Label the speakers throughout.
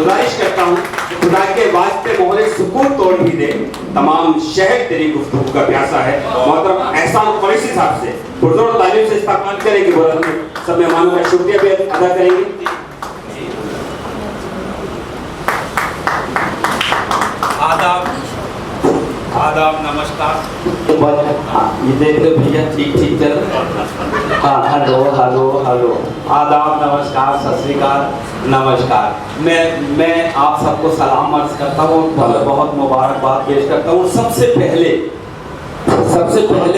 Speaker 1: गुजारिश करता हूँ खुदा के वास्ते मोहरे सुकून तोड़ भी दे, तमाम शहर तेरी गुफ्तगू का प्यासा है। मोहतरम एहसान कुरैशी साहब से पुरजोर तालीम से इस्तेमाल करेंगे, सब मेहमानों का शुक्रिया भी अदा करेंगे।
Speaker 2: आदाब नमस्कार।
Speaker 1: ये देख लो भैया, ठीक ठीक चल रहा। हाँ, हेलो हेलो हेलो,
Speaker 2: आदाब नमस्कार, सत श्री अकाल, नमस्कार। मैं आप सबको सलाम अर्ज करता हूँ, बहुत मुबारकबाद पेश करता हूँ। सबसे पहले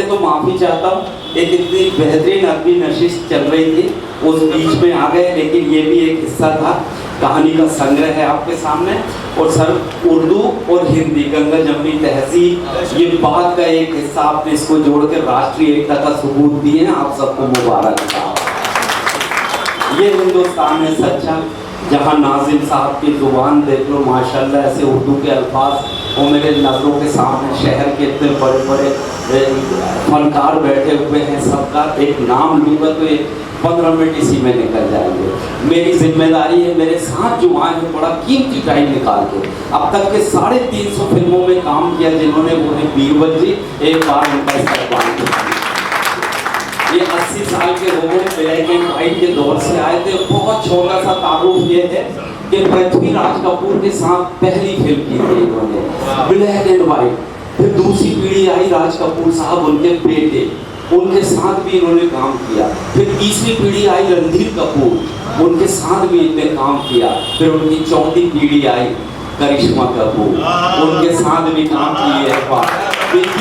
Speaker 2: तो माफ़ी चाहता हूँ, एक इतनी बेहतरीन अरबी नशिश चल रही थी, उस बीच में आ गए, लेकिन ये भी एक हिस्सा था, कहानी का संग्रह है आपके सामने। और सर, उर्दू और हिंदी, गंगा जमनी तहजीब, ये बात का एक हिस्सा आपने इसको जोड़ के राष्ट्रीय एकता का सबूत दिए हैं, आप सबको मुबारक। ये हिंदुस्तान है सच्चा, जहाँ नाजिम साहब की जुबान देख लो माशाल्लाह, ऐसे उर्दू के अल्फाज, वो मेरे नज़रों के सामने शहर के इतने बड़े बड़े फनकार बैठे हुए हैं, सबका एक नाम लूँगा तो ये 15 मिनट इसी में निकल जाएंगे। मेरी जिम्मेदारी है, मेरे साथ जो आए हैं बड़ा कीमती टाइम निकाल के, अब तक के 350 फिल्मों में काम किया जिन्होंने, वो है बीरबल जी, एक बार उनका इस्तेमाल किया। ये 80 साल के हो गए, ब्लैक एंड वाइट के दौर से आए थे। बहुत छोटा सा तारुफ ये है कि पृथ्वीराज कपूर के साथ पहली फिल्म की थी इन्होंने, ब्लैक एंड वाइट। फिर दूसरी पीढ़ी आई, राज कपूर साहब, उनके बेटे, उनके साथ भी इन्होंने काम किया। फिर तीसरी पीढ़ी आई, रणधीर कपूर, उनके साथ भी इनने काम किया। फिर उनकी चौथी पीढ़ी आई, करिश्मा कपूर, उनके साथ भी काम किए।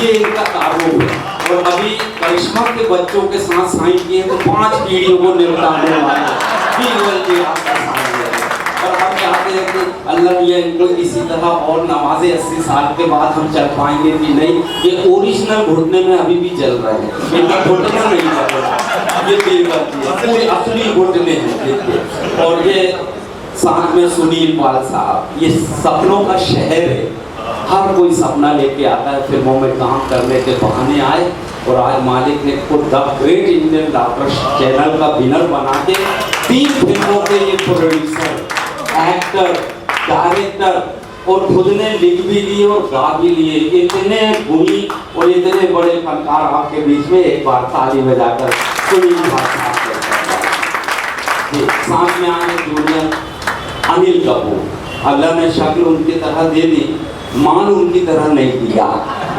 Speaker 2: ये इनका तारुफ है। और अभी करिश्मा के बच्चों के साथ साइन किए तो 5 पीढ़ियों को निपटाने वाले और हम चाहते हैं कि अल्लाह ये इनको इसी तरह और नवाजे। 80 साल के बाद हम चल पाएंगे कि नहीं, ये ओरिजिनल घुटने में अभी भी चल रहे हैं, इनका घुटना नहीं चल रहा, ये पूरे असली घुटने हैं। और ये साथ में सुनील पाल साहब, ये सपनों का शहर है, हर कोई सपना लेके आता है, फिल्मों में काम करने के बहाने आए। और आज मालिक ने खुद the great Indian doctor channel का विनर बना के 3 फिल्मों के ये प्रोड्यूसर, एक्टर, डायरेक्टर और खुद ने लिख भी लिए और गा भी लिए। इतने गुणी और इतने बड़े फनकार आपके बीच में, एक बार ताली बजाकर सुनील भाषा साथ में आए जूनियर अनिल कपूर। अल्लाह ने शक्ल उनकी तरह दे दी, मान उनकी तरह नहीं दिया,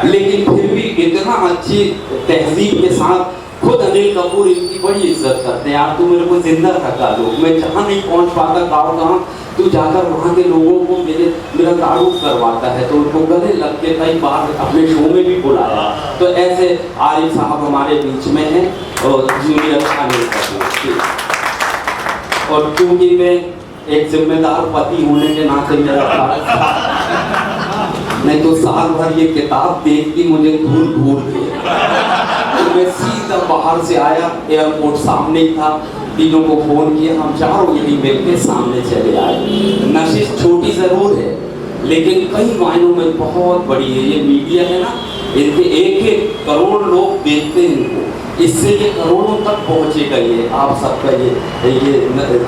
Speaker 2: लेकिन फिर भी इतना अच्छी तहजीब के साथ खुद अनिल कपूर इनकी बड़ी इज्जत करते हैं। यार तू मेरे को जिंदा रखा दो, मैं जहाँ नहीं पहुँच पाता गाँव गाँव, तू जाकर वहाँ के लोगों को मेरा तारुफ करवाता है, तो उनको गले लग के कई बार अपने शो में भी बुलाया। तो ऐसे आरिफ साहब हमारे बीच में हैं और जूनियर अनिल कपूर। और क्योंकि मैं एक जिम्मेदार पति होने के नाते मेरा नहीं तो साल भर ये किताब देखती मुझे घूर के, तो मैं सीधा बाहर से आया, एयरपोर्ट सामने ही था, तीनों को फोन किया, हम चारों यही मिलके सामने चले आए। नशिश छोटी जरूर है लेकिन कई मायनों में बहुत बड़ी है। ये मीडिया है ना, इनके 1-1 करोड़ लोग देखते हैं इनको, इससे ये करोड़ों तक पहुँचेगा। ये आप सबका ये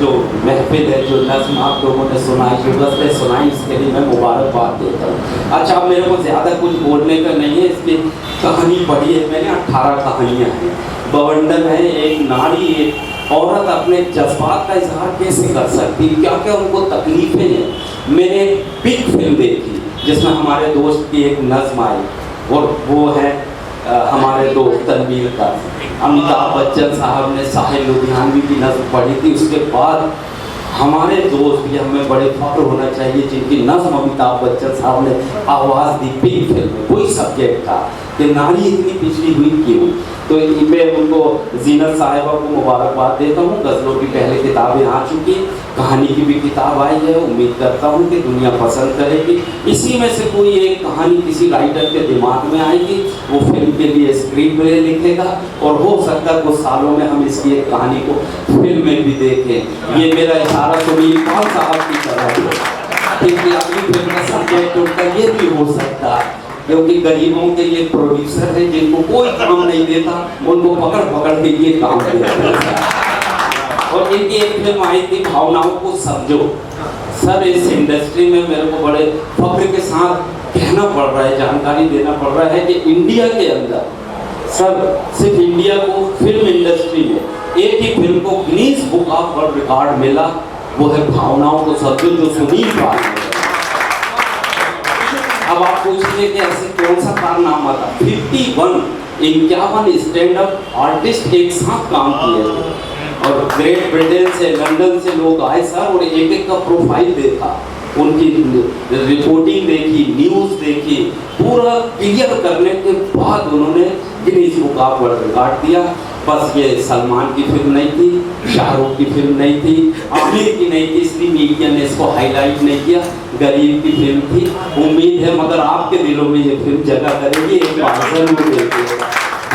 Speaker 2: जो महफिल है, जो नज़्म आप लोगों ने सुनाई, जो गज़लें सुनाई, इसके लिए मैं मुबारकबाद देता हूँ। अच्छा, अब मेरे को ज़्यादा कुछ बोलने का नहीं है, इसकी कहानी पढ़ी है मैंने, 18 कहानियाँ हैं। बवंडर है, एक नारी, एक औरत अपने जज्बात का इजहार कैसे कर सकती, क्या क्या उनको तकलीफ़ें हैं। मैंने एक बिग फिल्म देखी जिसमें हमारे दोस्त की एक नज़्म आई, और वो है हमारे दोस्त तनवीर का। अमिताभ बच्चन साहब ने साहिल लुधियानवी की नज़्म पढ़ी थी, उसके बाद हमारे दोस्त भी, हमें बड़े फख्र होना चाहिए जिनकी नज़्म अमिताभ बच्चन साहब ने आवाज़ दी बिग फिल्म में। कोई सब्जेक्ट था कि नारी इतनी पिछड़ी हुई क्यों, तो मैं उनको जीनत साहिबा को मुबारकबाद देता हूँ। गज़लों की पहले किताबें आ चुकी, कहानी की भी किताब आई है, उम्मीद करता हूँ कि दुनिया पसंद करेगी। इसी में से कोई एक कहानी किसी राइटर के दिमाग में आएगी, वो फिल्म के लिए स्क्रीन प्ले लिखेगा, और हो सकता है कुछ सालों में हम इसकी एक कहानी को फिल्म में भी देखें। ये मेरा इशारा सुनील पाल साहब की तरह है कि अपनी फिल्म का सब्जेक्ट उनका ये भी हो सकता है, क्योंकि गरीबों के ये प्रोड्यूसर है जिनको कोई काम नहीं देता, उनको पकड़ पकड़ के ये काम देता है। और इनकी एक फिल्म आई थी भावनाओं को समझो, सर इस इंडस्ट्री में मेरे को बड़े फख्र के साथ कहना पड़ रहा है, जानकारी देना पड़ रहा है कि इंडिया के अंदर सर सिर्फ इंडिया को फिल्म इंडस्ट्री में एक ही फिल्म को Guinness book of world record मिला, वो है भावनाओं को सत्य जो सुनील पाल। अब आप पूछिए कि ऐसे कौन सा कारनामा था। 51 स्टैंड अप आर्टिस्ट एक साथ काम किए थे और ग्रेट ब्रिटेन से लंदन से लोग आए सर और एक एक का प्रोफाइल देखा, उनकी रिपोर्टिंग देखी, न्यूज़ देखी, पूरा क्लियर करने के बाद उन्होंने Guinness book of world record दिया। बस ये सलमान की फिल्म नहीं थी, शाहरुख की फिल्म नहीं थी, आमिर की नहीं थी, इसलिए मीडिया ने इसको हाईलाइट नहीं किया। गरीब की फिल्म थी। उम्मीद है मगर आपके दिलों में ये फिल्म जगह करेगी, एक बार जरूर देखिए,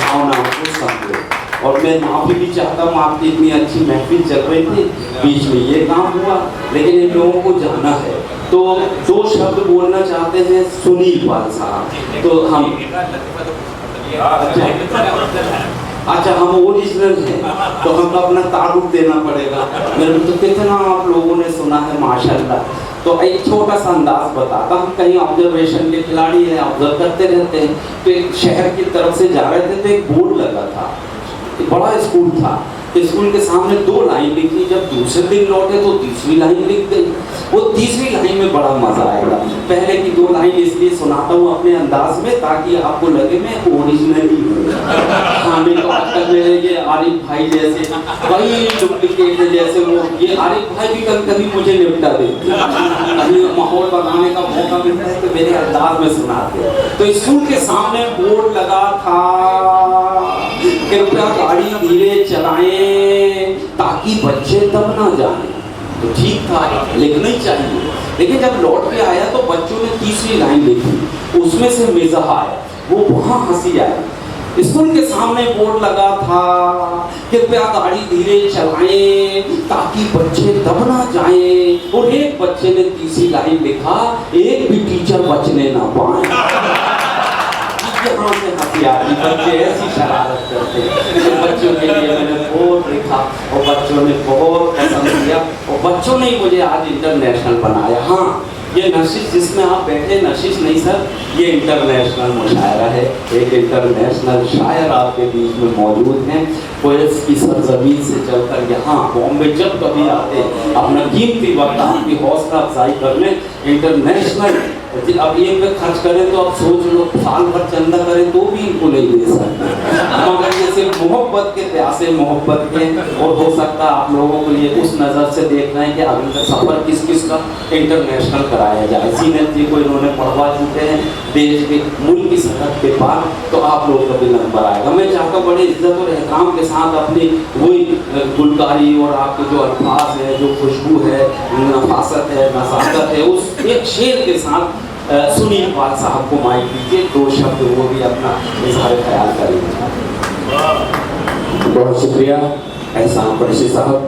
Speaker 2: भावनाओं को समझो। और मैं माफ़ी भी चाहता हूँ, आपकी इतनी अच्छी महफिल चल रही थी, बीच में ये काम हुआ, लेकिन इन लोगों को जाना है तो 2 शब्द बोलना चाहते हैं सुनील पाल साहब। तो हम अच्छा हम ओरिजिनल हैं तो हमको अपना तारुफ देना पड़ेगा। मेरे तो कितना आप लोगों ने सुना है माशाल्लाह। तो एक छोटा सा अंदाज बताता, हम कहीं ऑब्जर्वेशन के खिलाड़ी हैं, ऑब्जर्व करते रहते हैं। तो एक शहर की तरफ से जा रहे थे तो एक बोर्ड लगा था, एक बड़ा स्कूल था, स्कूल के सामने 2 लाइन लिखी। जब दूसरे दिन लौटे तो तीसरी लाइन लिख गई। वो तीसरी लाइन में बड़ा मजा आएगा। पहले की 2 लाइन इसलिए सुनाता हूँ अपने अंदाज में ताकि आपको लगे मैं ओरिजिनल ही हूँ। हाँ नहीं तो आजकल मेरे ये आरिफ भाई जैसे वही डुप्लीकेट है, जैसे वो ये आरिफ भाई भी कभी कभी मुझे निपटा देते हैं। अभी माहौल बनाने का मौका मिलता है तो मेरे अंदाज में सुनाते। तो स्कूल के सामने बोर्ड लगा था, कृपया गाड़ी धीरे चलाएं ताकि बच्चे तब ना जाएं। तो ठीक था, लिखना ही चाहिए। लेकिन जब लौट के आया तो बच्चों ने तीसरी लाइन लिखी, उसमें से मिजाह आया, वो वहाँ हंसी आई। स्कूल के सामने बोर्ड लगा था, कृपया गाड़ी धीरे चलाएं ताकि बच्चे दब ना जाएं। और एक बच्चे ने तीसरी लाइन लिखा, एक भी टीचर बचने ना पाए। बच्चे ऐसी शरारत करते हैं। बच्चों के लिए मैंने बहुत लिखा और बच्चों ने बहुत पसंद किया और बच्चों ने मुझे आज इंटरनेशनल बनाया। हाँ ये नशिश जिसमें आप बैठे, नशिश नहीं सर, ये इंटरनेशनल मुशायरा है। एक इंटरनेशनल शायर आपके बीच में मौजूद हैं। पोएट्स की सरजमीन से चलकर यहाँ बॉम्बे जब कभी आते अपना कीमती वक्त आपकी हौसला अफजाई करने इंटरनेशनल अब ये पे खर्च करें तो अब सोच लो साल भर चंदा करें तो भी इनको नहीं दे सकते, मगर जैसे मोहब्बत के प्यासे मोहब्बत के। और हो सकता है आप लोगों के लिए उस नज़र से देखना है कि अभी तक सफ़र किस किस का इंटरनेशनल कराया जाए। सीनियर जी को इन्होंने पढ़वा चुके हैं देश के मुल्क की सरहद के पार, तो आप लोग का भी नंबर आएगा। मैं चाहता बड़े इज्जत और एहतराम के साथ अपनी वही गुलकारी और आपके जो अल्फाज है, जो खुशबू है, नफासत है, नसाकत है, उस एक शेर के साथ सुनील पाल साहब को माइक दीजिए, 2 शब्द वो भी अपना इजहार ख्याल करेंगे।
Speaker 1: बहुत शुक्रिया एहसान कुरैशी साहब।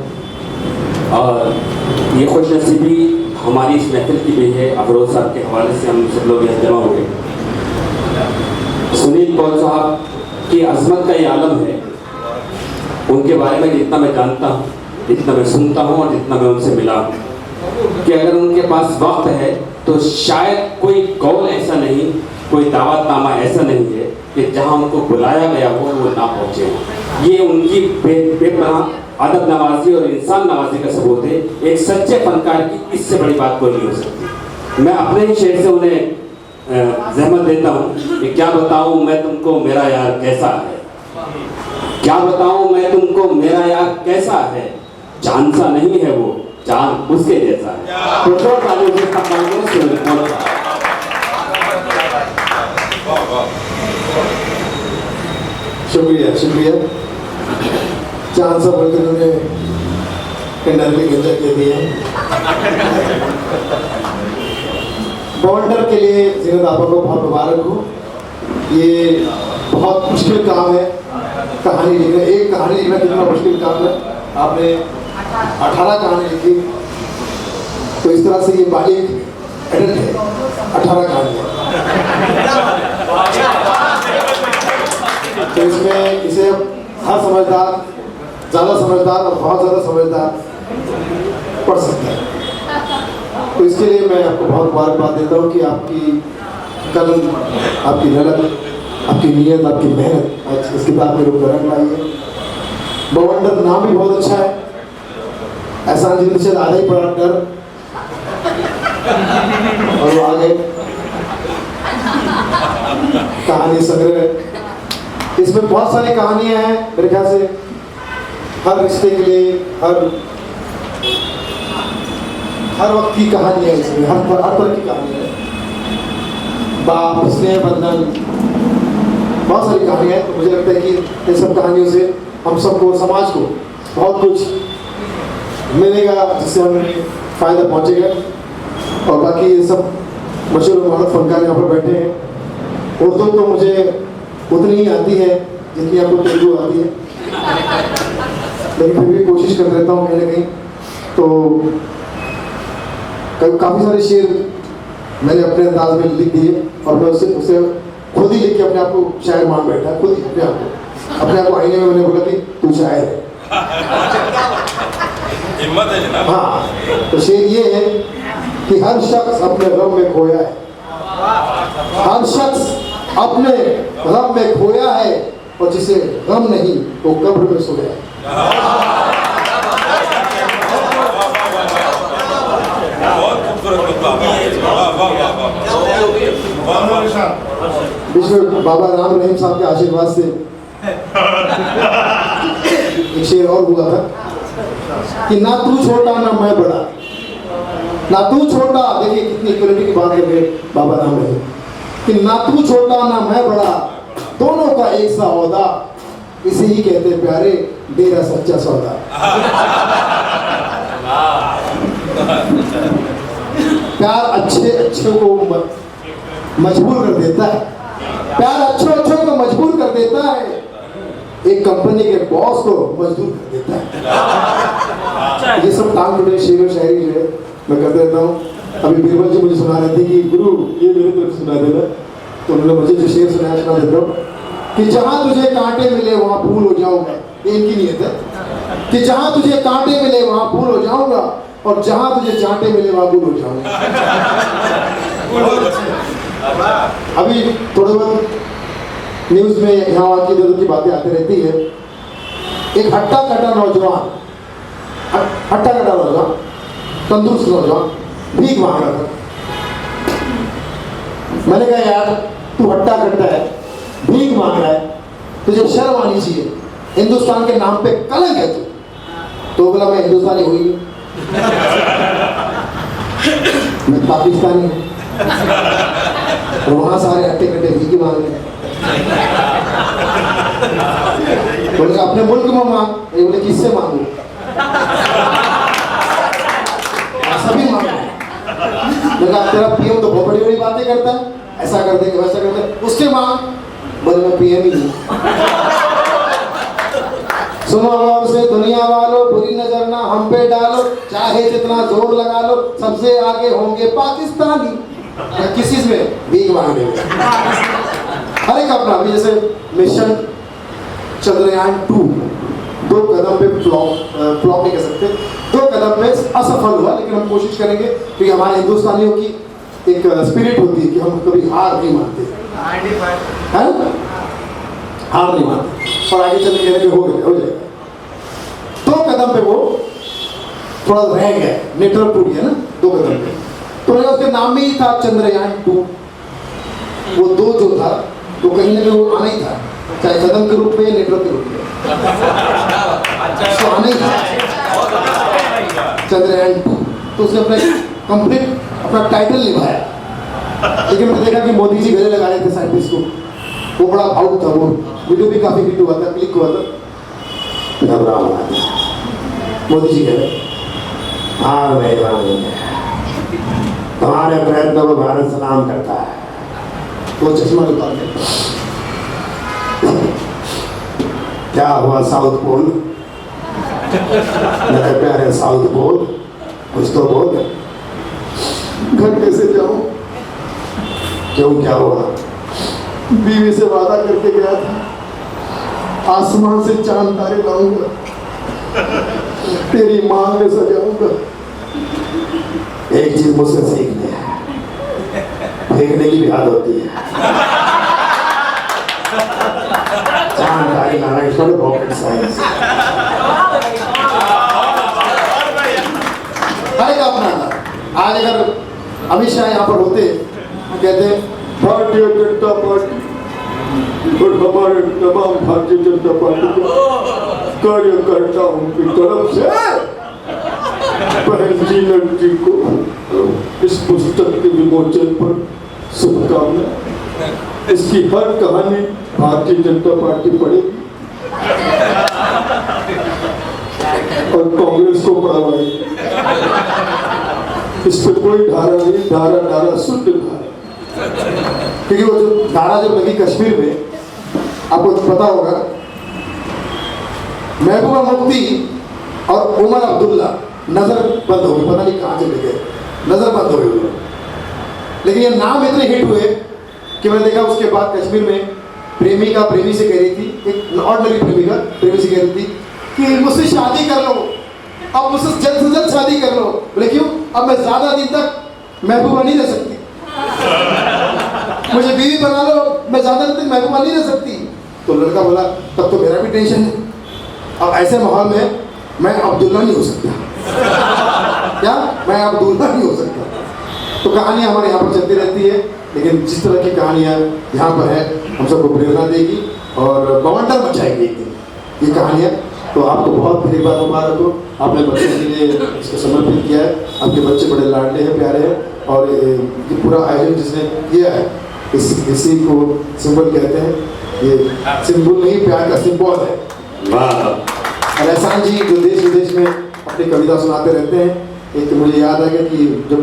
Speaker 1: और ये खुशनसीबी हमारी इस महफिल की भी है, अफरोज साहब के हवाले से हम सब लोग यहाँ जमा हुए। सुनील पाल साहब की अजमत का ये आलम है, उनके बारे में जितना मैं जानता हूँ, जितना मैं सुनता हूँ और जितना मैं उनसे मिला हूँ, कि अगर उनके पास वक्त है तो शायद कोई कौल ऐसा नहीं, कोई दावतनामा ऐसा नहीं है कि जहाँ उनको बुलाया गया हो वो ना पहुँचे हो। ये उनकी बेपनाह अदब नवाजी और इंसान नवाजी का सबूत है। एक सच्चे फनकार की इससे बड़ी बात कोई नहीं हो सकती। मैं अपने ही शेर से उन्हें जहमत देता हूँ कि क्या बताऊँ मैं तुमको मेरा यार कैसा है, क्या बताऊँ मैं तुमको मेरा यार कैसा है, चांद सा नहीं है वो, चांद उसके जैसा है।
Speaker 3: शुक्रिया शुक्रिया। चांद सा बोलकर उन्होंने कंडर के गंजा के दिए। बॉन्डर के लिए जीनत आपा को बहुत मुबारक हो। ये बहुत मुश्किल काम है, कहानी लिखना, एक कहानी लिखना कितना मुश्किल काम है। आपने 18 कहानी लिखी, तो इस तरह से ये बालिग एडल्ट है, 18 कहानी है। तो इसमें इसे हर समझदार, ज़्यादा समझदार और बहुत ज़्यादा समझदार पढ़ सकता है। तो इसके लिए मैं आपको बहुत मुबारकबाद देता हूँ कि आपकी कलम, आपकी मेहनत, आपकी नीयत, आपकी मेहनत आज इस किताब में रूप रंग लाई है। बवंडर नाम भी बहुत अच्छा है। एहसान जिंदगी से आधा ही पड़ा डर और वो आगे कहानी संग्रह, इसमें बहुत सारी कहानियां हैं मेरे ख्याल से, हर रिश्ते के लिए, हर वक्त की कहानी है इसमें, हर तरह की कहानी है। बाप, स्नेह बंधन, बहुत सारी कहानियां हैं। तो मुझे लगता है कि इन सब कहानियों से हम सबको, समाज को बहुत कुछ मिलेगा जिससे हमें फ़ायदा पहुंचेगा। और बाकी ये सब मशहूर महारत फनकार यहाँ पर बैठे हैं। उर्दू तो मुझे उतनी ही आती है जितनी आपको तेलुगु आती है, लेकिन फिर भी कोशिश कर रहता हूँ कहीं ना कहीं। तो काफ़ी सारे शेर मैंने अपने अंदाज में लिख दिए और मैं उसे खुद ही लिख के अपने आप को शायर मान बैठा, खुद ही अपने आप को आईने में मैंने बोला कि तू शायर है।
Speaker 4: हिम्मत है जनाब।
Speaker 3: हाँ, तो शेर ये है कि हर शख्स अपने गम में खोया है, हर शख्स अपने गम में खोया है, और जिसे गम नहीं वो कब्र में सोया है।
Speaker 4: बहुत खूबसूरत
Speaker 3: बीच में बाबा राम रहीम साहब के आशीर्वाद से एक शेर और हुआ था कि ना तू छोटा ना मैं बड़ा, ना तू छोटा, देखिए कितनी इक्वलिटी की बात कर रहे बाबा राम रहीम, कि ना तू छोटा ना मैं बड़ा, दोनों का एक सा औदा, इसे ही कहते प्यारे डेरा सच्चा सौदा। प्यार अच्छे को मजबूर कर देता है, प्यार अच्छे को मजबूर कर देता है, एक कंपनी के बॉस को मजदूर कर देता है। ये सब टांग टूटे शेर और शायरी जो है मैं करते रहता हूँ। अभी बीरबल जी मुझे सुना रहे थे कि गुरु ये मेरे तरफ सुना देना, तो उन्होंने मुझे जो शेर सुनाया सुना देता हूँ कि जहाँ तुझे कांटे मिले वहाँ फूल हो जाऊंगा। ये इनकी नीयत है कि जहाँ तुझे कांटे मिले वहाँ फूल हो जाऊंगा, और जहाँ तुझे चांटे मिले वहाँ गुल हो जाऊंगा। अभी थोड़े बहुत न्यूज़ में यहाँ वहाँ की इधर की बातें आती रहती है। एक हट्टा कट्टा नौजवान, तंदुरुस्त नौजवान भीख मांग रहा था। मैंने कहा यार तू हट्टा कट्टा है, भीख मांग रहा है, तुझे शर्म आनी चाहिए, हिंदुस्तान के नाम पे कलंक है तू। तो बोला मैं हिंदुस्तानी हुई, मैं पाकिस्तानी हूँ, और वहाँ सारे हट्टे कट्टे भीख मांग रहे हैं। बोले अपने मुल्क में मांग, ये बोले किससे मांगू, सभी मांग। मैंने तेरा पीएम तो बहुत बड़ी बड़ी बातें करता है, ऐसा कर देंगे वैसा कर देंगे, उसके मांग। बोले मैं पीएम ही नहीं। सुनो गौर से दुनिया वालों, बुरी नजर ना हम पे डालो, चाहे जितना जोर लगा लो, सबसे आगे होंगे पाकिस्तानी। किसी में भीख मांगने में हर एक अपना, अभी जैसे मिशन चंद्रयान 2 2 कदम पे फ्लॉप नहीं कर सकते, 2 कदम पे असफल हुआ, लेकिन हम कोशिश करेंगे कि हमारे हिंदुस्तानियों की एक स्पिरिट होती है कि हम कभी हार नहीं मानते, है ना, हार नहीं मानते, और आगे चलने के लिए हो जाएगा। 2 कदम पे वो थोड़ा रह गया, नेटवर्क टूट गया ना 2 कदम पे, तो उसके नाम में ही था चंद्रयान 2। वो 2 जो था वो कहीं ना कहीं वो आना ही था, चाहे कदम के रूप में या नेटवर्क के रूप में, तो आना ही था चंद्रयान 2। तो उसने अपने कंप्लीट अपना टाइटल निभाया। लेकिन मैंने देखा कि मोदी जी गले लगा रहे थे साइंटिस्ट को, वो बड़ा भावुक था, वो वीडियो भी काफी हिट हुआ था, क्लिक हुआ था। घबरा हुआ मोदी जी कह रहे हाँ तुम्हारे प्रयत्नों को भारत सलाम करता है। वो चश्मा निकाल दे, क्या हुआ साउथ पोल, मेरे प्यारे साउथ पोल, कुछ तो बोल। घर कैसे जाऊं, क्यों क्या हुआ, बीवी से वादा करके गया था आसमान से चांद तारे लाऊंगा, तेरी मांग में सजाऊंगा, एक चीज मुझसे सीख लिया, फेंकने की भी आदत होती है। जानकारी लाना इसको रॉकेट साइंस हर एक अपना था। आज अगर अमित शाह यहाँ पर होते कहते भारतीय जनता पार्टी और हमारे तमाम भारतीय जनता पार्टी के कार्यकर्ताओं की तरफ से बहन जीलन जी को इस पुस्तक के विमोचन पर शुभकामनाएं। इसकी हर कहानी भारतीय जनता पार्टी पढ़ेगी और कांग्रेस को पढ़ावाएगी। इस पर कोई धारा नहीं, धारा शुद्ध धारा। क्योंकि वो जो धारा जब लगी कश्मीर में, आपको पता होगा, महबूबा मुफ्ती और उमर अब्दुल्ला नजर बंद हो गए, पता नहीं कहाँ चले गए, नजर बंद हो गए। लेकिन ये नाम इतने हिट हुए कि मैंने देखा उसके बाद कश्मीर में प्रेमिका प्रेमी से कह रही थी, एक ऑर्डिनरी प्रेमिका प्रेमी से कह रही थी कि मुझसे शादी कर लो, अब मुझसे जल्द से जल्द शादी कर लो। बोले क्यों? अब मैं ज्यादा दिन तक महबूबा नहीं रह सकती, मुझे बीवी बना लो, मैं ज्यादा दिन तक महबूबा नहीं रह सकती। तो लड़का बोला तब तो मेरा भी टेंशन है, अब ऐसे माहौल में मैं अब्दुल्ला नहीं हो सकता। क्या मैं अब्दुल्ला नहीं हो सकता? तो कहानियाँ हमारे यहाँ पर चलती रहती है, लेकिन जिस तरह की कहानियाँ यहाँ पर है हम सबको प्रेरणा देगी और बवंडर मचाएगी एक दिन ये कहानियाँ। तो आपको बहुत फिर एक बार मुबारक हो, आपने बच्चों के लिए इसको समर्पित किया है। आपके बच्चे बड़े लाडले हैं, प्यारे हैं, और ये पूरा आयोजन जिसने किया है इसी को सिंबल कहते हैं। ये सिंबल नहीं, प्यार का सिंबल है। और एहसान जी जो देश विदेश में अपनी कविता सुनाते रहते हैं, एक तो मुझे याद आ गया कि जब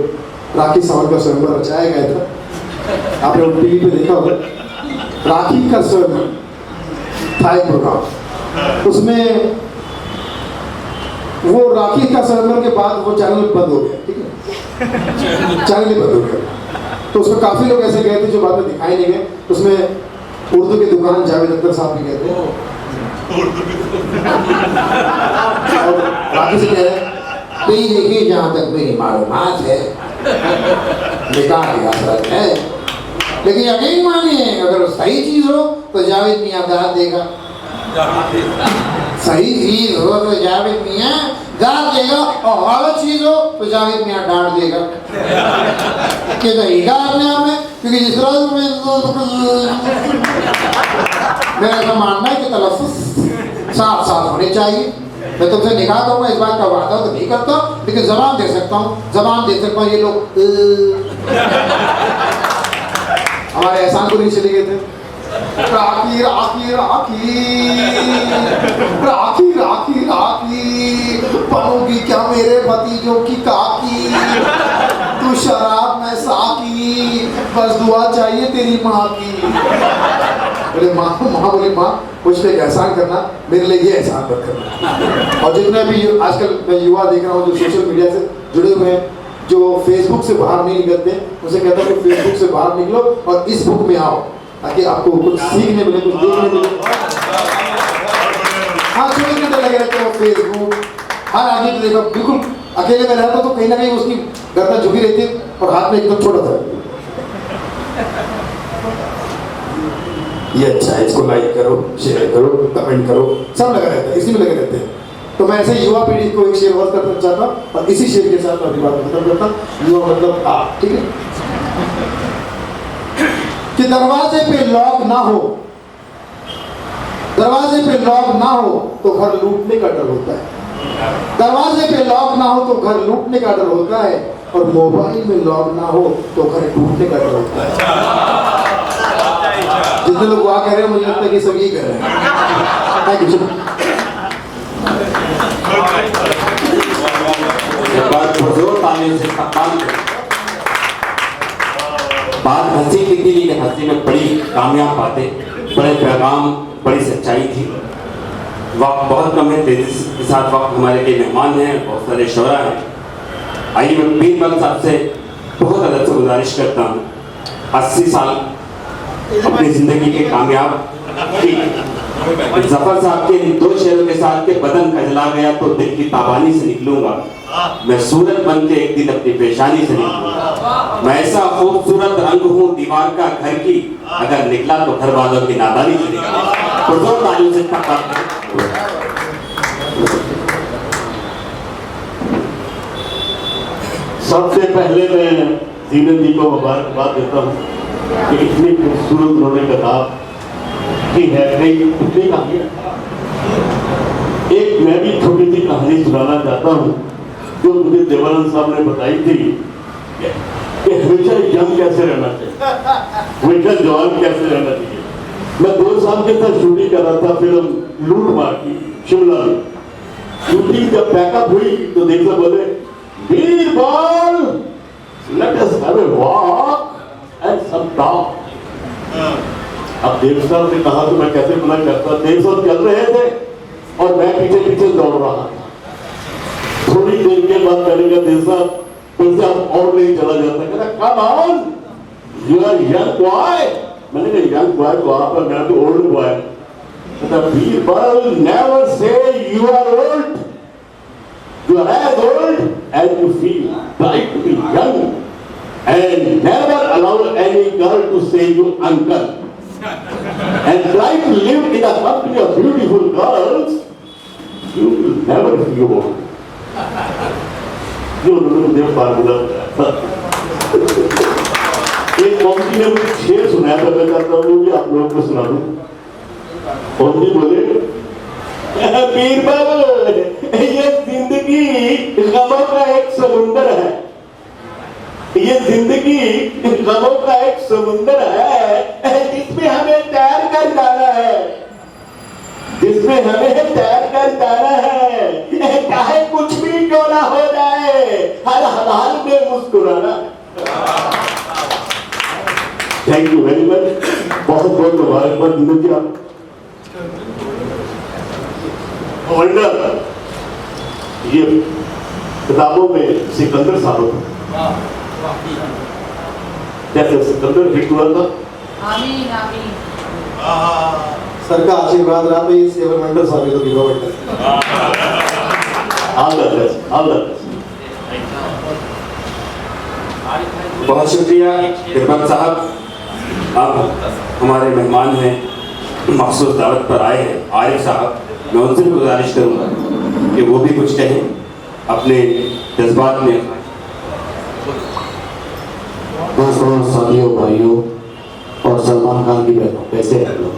Speaker 3: राखी सावंत का स्वयंवर रचाया गया था, आपने टीवी पे देखा होगा, राखी का स्वयंवर था एक प्रोग्राम, उसमें वो राखी का स्वयंवर के बाद वो चैनल बंद हो गया, ठीक है, चैनल ही बंद हो गया। तो उसमें काफी लोग ऐसे गए थे जो बाद में दिखाई नहीं गए। उसमें उर्दू की दुकान जावेद अख्तर साहब भी गए थे और राखी से कह रहे नहीं देखिए, जहाँ तक मेरी मालूमात है निकाह की हसरत है, लेकिन यकीन मानिए अगर सही चीज हो तो जावेद मियाँ दाद देगा, सही चीज हो तो जावेद मियाँ दाद देगा, और गलत चीज हो तो जावेद मियाँ डांट देगा। कि तरीका अपने आप में, क्योंकि जिस तरह मेरा ऐसा मानना है कि तलफ़्फ़ुज़ साफ साफ होने चाहिए। मैं तुमसे निकाह करूँगा इस बात का वादा तो नहीं करता, लेकिन जबान दे सकता हूँ, जबान दे सकता हूँ। ये लोग हमारे एहसान को नहीं चले गए थे, राखी राखी राखी राखी राखी राखी बनोगी क्या मेरे भतीजों की काकी, तू शराब में साकी, बस दुआ चाहिए तेरी माँ की। बोले माँ बोले माँ मुझ पे एहसान करना, मेरे लिए ये एहसान मत करना। और जितने भी आजकल मैं युवा देख रहा हूँ जो सोशल मीडिया से जुड़े हुए हैं, जो फेसबुक से बाहर नहीं निकलते, उनसे कहता हूँ कि फेसबुक से बाहर निकलो और इस बुक में आओ, ताकि आपको कुछ सीखने मिले, कुछ देखने मिले। हाँ 24 घंटे लगे रहते हो फेसबुक, हर आदमी को देखो, बिल्कुल अकेले में रहता तो कहीं ना कहीं उसकी गर्दन झुकी रहती है और हाथ में एकदम छोटा था, ये अच्छा है, इसको लाइक करो, शेयर करो, कमेंट करो, सब लगा रहता है, इसी में लगे रहते हैं। तो मैं ऐसे युवा पीढ़ी को एक शेर और करना चाहता हूँ और इसी शेर के साथ मैं अपनी बात खत्म करता हूँ। युवा मतलब आप, ठीक है, कि दरवाजे पे लॉक ना हो, दरवाजे पे लॉक ना हो तो घर लूटने का डर होता है, दरवाजे पे लॉक ना हो तो घर लूटने का डर होता है, और मोबाइल में लॉक ना हो तो घर टूटने का डर होता है। जितने लोग वहाँ कह रहे हैं मुझे लगता है कि सब यही कह रहे हैं। Thank you.
Speaker 1: बात हंसी की थी, लेकिन हंसी में बड़ी कामयाब बातें, बड़े पैगाम, बड़ी सच्चाई थी। वक्त बहुत कम है, तेजी के साथ वक्त हमारे लिए मेहमान हैं, बहुत सारे शोरा हैं। आइए मैं बीरबल साहब से बहुत अदब से गुजारिश करता हूँ, 80 साल अपनी जिंदगी के कामयाब जफर साहब के इन 2 शेरों के साथ के बदन खजला गया तो दिल की ताबानी से निकलूंगा, मैं सूरत बन के एक दिन अपनी पेशानी से निकलूंगा, मैं ऐसा खूबसूरत रंग हूँ दीवार का घर की, अगर निकला तो घर वालों की नादानी से निकला। तो जोर तालियों से
Speaker 5: सबसे पहले मैं जीनत जी को मुबारकबाद देता हूँ कि इतनी खूबसूरत उन्होंने किताब की है। कई कितनी कहानियाँ, एक मैं भी छोटी सी कहानी सुनाना चाहता हूँ जो मुझे देवानंद साहब ने बताई थी कि हमेशा यंग कैसे रहना चाहिए, हमेशा जवान कैसे रहना चाहिए। मैं 2 साल के साथ शूटिंग कर रहा था फिल्म लूट मार की शिमला में। शूटिंग जब पैकअप हुई तो देखकर बोले Birbal let us have a walk and some talk. अब देव साहब ने कहा तो मैं कैसे मना करता। देव साहब चल रहे थे और मैं पीछे पीछे दौड़ रहा था। थोड़ी देर के बाद मैंने कहा देव साहब फिर से आप और नहीं चला जाता। कहता come on you are young boy. मैंने कहा यंग बॉय तो आप, मैं तो ओल्ड बॉय। कहता Birbal never say you are old, you are as old as you feel. Try to be young and never allow any girl to say you uncle. And try to live in a company of beautiful girls. You will never feel old. जो उन्होंने मुझे formula बताया। एक मौसी ने मुझे शेर सुनाया था, मैं चाहता हूँ कि आप लोगों को सुना दूं। मौसी बोले बीरबल ये जिंदगी गमों का एक समुंदर है, ये जिंदगी गमों का एक समुंदर है जिसमें हमें तैर कर जाना है, जिसमें हमें तैर कर जाना है। चाहे कुछ भी क्यों ना हो जाए हर हाल में मुस्कुराना। Thank you very much. बहुत बहुत मुबारकबाद दीदी जी। आप वंडर ये किताबों में सिकंदर साबित जैसे सिकंदर हिट हुआ था।
Speaker 6: आमीन आमीन।
Speaker 3: सर का आशीर्वाद रहा तो ये सेवन वंडर साबित होगी government.
Speaker 5: All the best, all the best.
Speaker 1: बहुत शुक्रिया इरफान साहब, आप हमारे मेहमान हैं, मखसूस दावत पर आए हैं। आरिफ साहब, मैं उनसे भी गुजारिश करूँगा कि वो भी कुछ कहें अपने जज्बात में।
Speaker 7: दोस्तों, साथियों, भाइयों और सलमान खान की बहनों, कैसे हैं लोग?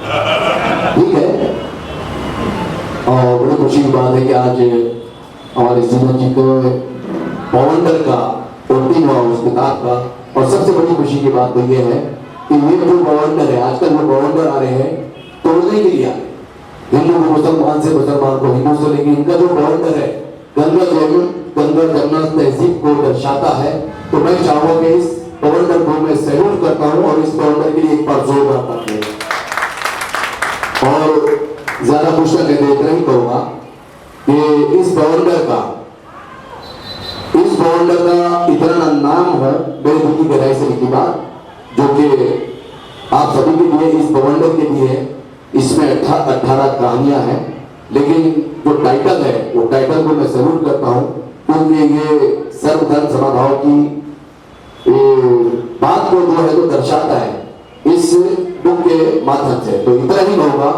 Speaker 7: ठीक है। और बड़ी खुशी की बात है कि आज हमारे जीवन जी को बवंडर का ओटिंग हुआ उस किताब का। और सबसे बड़ी खुशी की बात तो ये है कि ये जो बवंडर है, आजकल जो बवंडर आ रहे हैं तोड़ने के लिए आ रहे हैं, हिंदू को मुसलमान से, मुसलमान को हिंदू से, लेकिन इनका जो बवंडर है गंगा जमुना तहजीब को दर्शाता है। तो मैं चाहूँगा कि इस बवंडर को मैं सैल्यूट करता हूँ और इस बवंडर के लिए एक बार जोरदार तालियां। और ज्यादा कुछ ना कहते इतना ही कहूँगा कि इस बवंडर का इतना नाम है मेरे दिल की गहराई से लिखी बात, जो कि आप सभी के लिए, इस बवंडर के लिए इसमें 18 कहानियां हैं। लेकिन जो टाइटल है वो टाइटल को मैं सैल्यूट करता हूँ, क्योंकि ये सर्वधर्म समभाव की बात को जो है तो दर्शाता है इस बुक के माध्यम से। तो इतना ही कहूँगा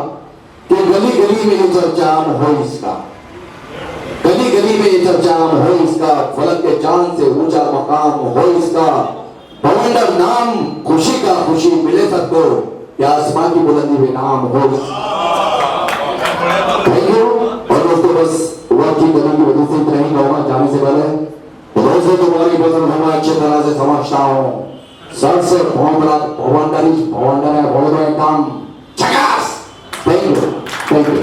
Speaker 7: कि गली गली में ये चर्चा हो इसका, गली गली में ये चर्चा हो इसका, फलक के चांद से ऊंचा मकाम हो इसका, बवंडर नाम खुशी का खुशी मिले सबको, या आसमान की बुलंदी में नाम हो। Thank you. और दोस्तों, बस वक्त की कमी की वजह से इतना ही कहूँगा जाने से पहले। दोस्तों, तुम्हारी पसंद मैं अच्छी तरह से समझता हूँ। सर से बवंडर है, बहुत बड़ा काम झकास। Thank you, thank you.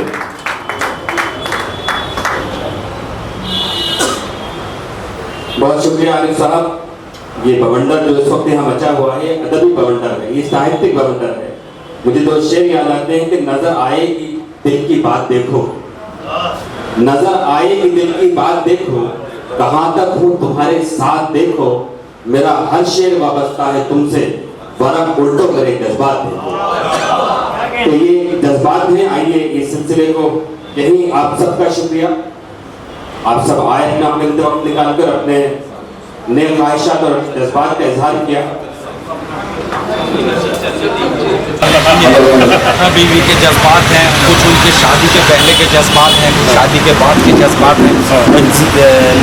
Speaker 1: बहुत शुक्रिया आरिफ साहब। ये बवंडर जो इस वक्त यहाँ बचा हुआ है, अदबी बवंडर है, ये साहित्यिक बवंडर है। मुझे 2 शेर याद आते हैं कि नजर आए कि दिल की बात देखो, नजर आए कि दिल की बात देखो, कहाँ तक हूँ तुम्हारे साथ देखो, मेरा हर शेर वाबस्ता है तुमसे, वरना उल्टो करे जज्बात देखो। तो ये जज्बात हैं, आइए इस सिलसिले को यही आप सबका शुक्रिया। आप सब आए, अपना अपने वक्त निकाल कर अपने नेक ख्वाहिशात और जज्बात का इजहार किया।
Speaker 6: बीवी के जज्बात हैं, कुछ उनके शादी के पहले के जज्बात हैं, कुछ शादी के बाद के जज्बात हैं।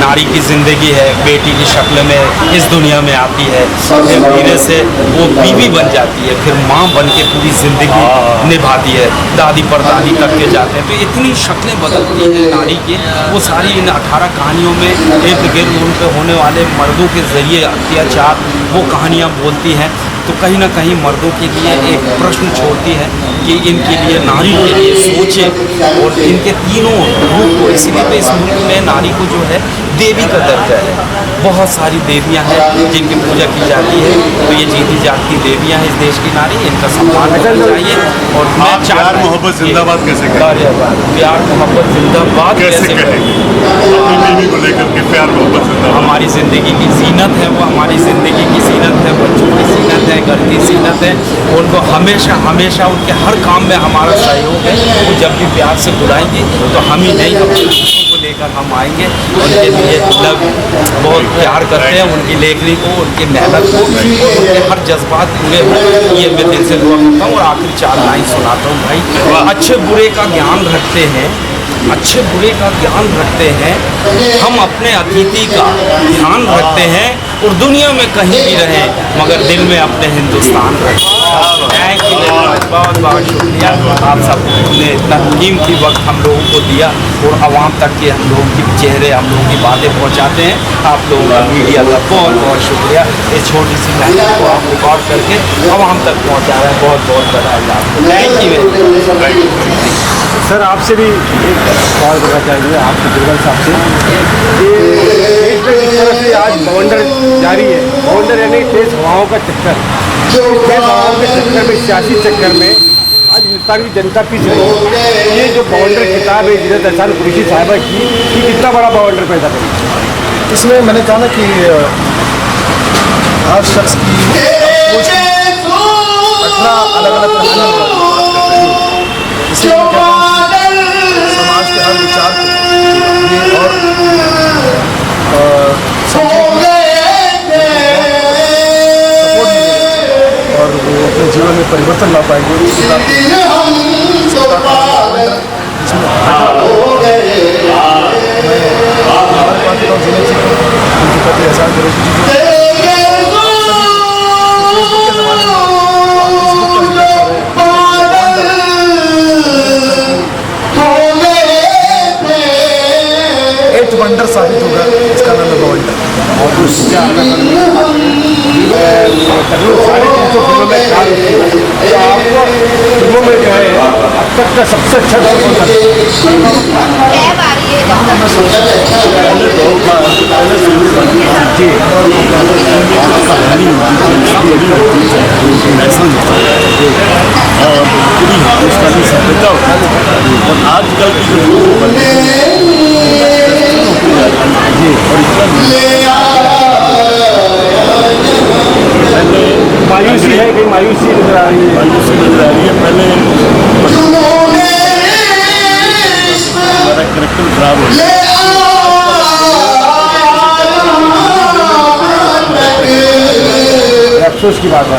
Speaker 6: नारी की ज़िंदगी है, बेटी की शक्ल में इस दुनिया में आती है, फिर धीरे से वो बीवी बन जाती है, फिर माँ बन के पूरी ज़िंदगी निभाती है, दादी परदादी तक के जाते हैं। तो इतनी शक्लें बदलती हैं नारी की, वो सारी इन 18 कहानियों में इर्द गिर्द उन पर होने वाले मर्दों के ज़रिए अत्याचार वो कहानियाँ बोलती हैं। तो कहीं ना कहीं मर्दों के लिए एक प्रश्न छोड़ती है कि इनके लिए, नारी के लिए सोचें और इनके तीनों रूप को। इसीलिए तो इस मुल्क में नारी को जो है देवी का दर्जा है। बहुत सारी देवियां हैं जिनकी पूजा की जाती है, तो ये जीती जागती देवियां हैं इस देश की नारी, इनका सम्मान करना चाहिए। और मैं
Speaker 5: प्यार मोहब्बत जिंदाबाद कैसे करें?
Speaker 6: प्यार मोहब्बत जिंदाबाद कैसे करें?
Speaker 5: अपनी बीवी को लेकर के प्यार मोहब्बत जिंदाबाद।
Speaker 6: हमारी ज़िंदगी की जीनत है वो, हमारी ज़िंदगी की जीनत है, बच्चों की जीनत है, घर की जीनत है। उनको हमेशा हमेशा उनके हर काम में हमारा सहयोग है। वो जब भी प्यार से बुलाएंगे तो हम ही नहीं, अपने दोस्तों को लेकर हम आएंगे। उनके लिए मतलब बहुत प्यार करते हैं, उनकी लेखनी को, उनकी मेहनत को, उनके हर जज्बात पूरे हों, ये मैं दिल से दुआ करता हूँ। और आखिरी 4 लाइन सुनाता हूँ भाई। अच्छे बुरे का ज्ञान रखते हैं, अच्छे बुरे का ज्ञान रखते हैं, हम अपने अतिथि का ध्यान रखते हैं, और दुनिया में कहीं भी रहें मगर दिल में अपने हिंदुस्तान रखें। थैंक यू वेरी मच, बहुत बहुत शुक्रिया। आप सबने इतना कीमती वक्त हम लोगों को दिया और आवाम तक के हम लोगों के चेहरे, हम लोगों की बातें पहुंचाते हैं। आप लोगों का, मीडिया का बहुत बहुत शुक्रिया। इस छोटी सी लाइन को आप रिकॉर्ड करके आवाम तक पहुँचा रहे हैं, बहुत बहुत बधाई आपको। Thank you very much.
Speaker 8: Sir आपसे भी एक सवाल करना चाहेंगे, आपके बिरबल साहब से, कि देश में जिस तरह से आज बवंडर जारी है, बवंडर यानी तेज हवाओं का चक्कर, तेज हवाओं के चक्कर में, सियासी चक्कर में आज हिंदुस्तान की जनता पीछ रही है। ये जो बवंडर किताब है जीनत एहसान कुरैशी साहिबा की, ये कितना बड़ा बवंडर पैदा करेगी?
Speaker 3: इसमें मैंने कहा ना कि हर शख्स की घटना अलग अलग कहानी इसलिए समाज के हर विचार को और वो अपने जीवन में परिवर्तन ला पाएंगे। उनके प्रति एहसान करेगी। वंडर साबित होगा, इसका नाम है बवंडर।
Speaker 8: और उसके साढ़े 300 फिल्मों में काम किया, तो आपको फिल्मों में जो है अब तक का सबसे अच्छा दौर कौन सा? जी
Speaker 5: और पूरी हिंदुस्तानी सभ्यता और आजकल की जो
Speaker 8: मायूसी है, कहीं मायूसी नजर आ रही है,
Speaker 5: मायूसी नजर आ रही है। पहले हमारा करेक्टर खराब हो गया,
Speaker 8: अफसोस की बात है।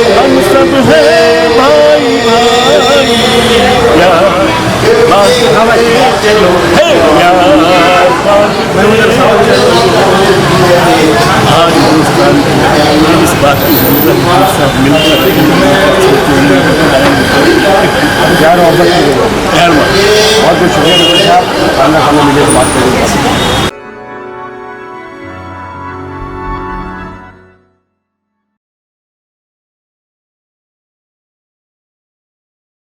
Speaker 5: हम सब है भाई भाई, चलो आज हिंदुस्तान इस बात की जरूरत सब मिलकर
Speaker 8: यार बहुत बहुत शुक्रिया साहब, खाना खाने मिले तो बात करेंगे।